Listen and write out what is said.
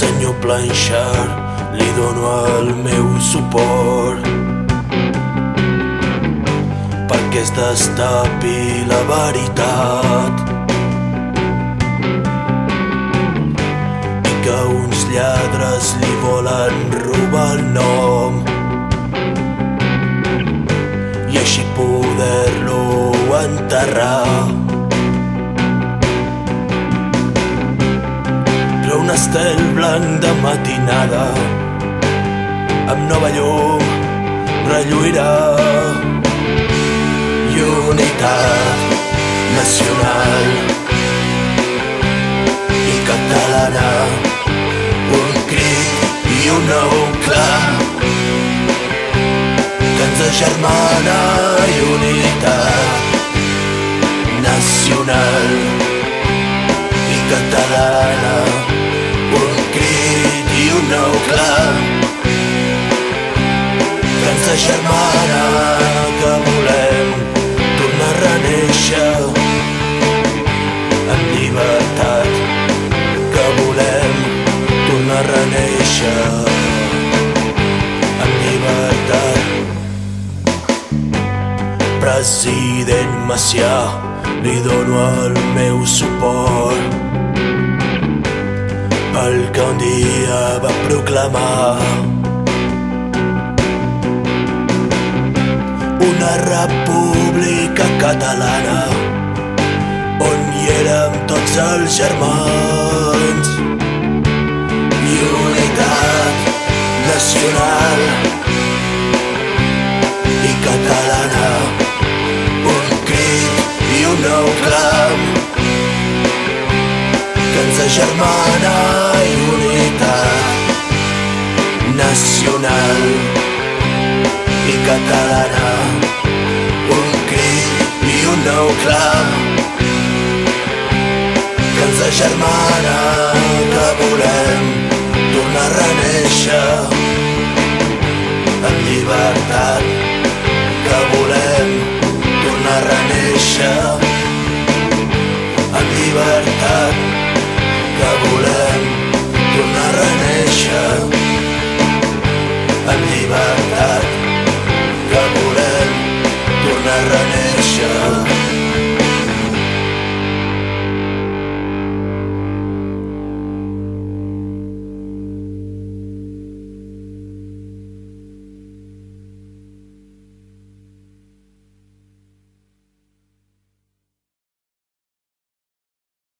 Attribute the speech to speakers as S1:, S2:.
S1: senyor Blanchard, li dono el meu suport perquè es destapi la veritat i que uns lladres li volen robar el nom i així poder-lo enterrar. Però un estel blanc de matinada amb nova llum relluirà i unitat nacional i catalana, un crit i un nou clam que ens agermana i unitat nacional i catalana, un crit i un nou clam que ens agermana, que volem tornar a renéixer en llibertat, que volem tornar a renéixer en llibertat. President Macià, li dono el meu suport pel que un dia va proclamar una república catalana on hi érem tots els germans i unitat nacional i catalana, un crit i un nou clam que ens agermana i unitat nacional i catalana, un crit i un nou clam que ens agermana, que volem tornar a renéixer en llibertat, que volem tornar a renéixer en llibertat, que volem tornar a renéixer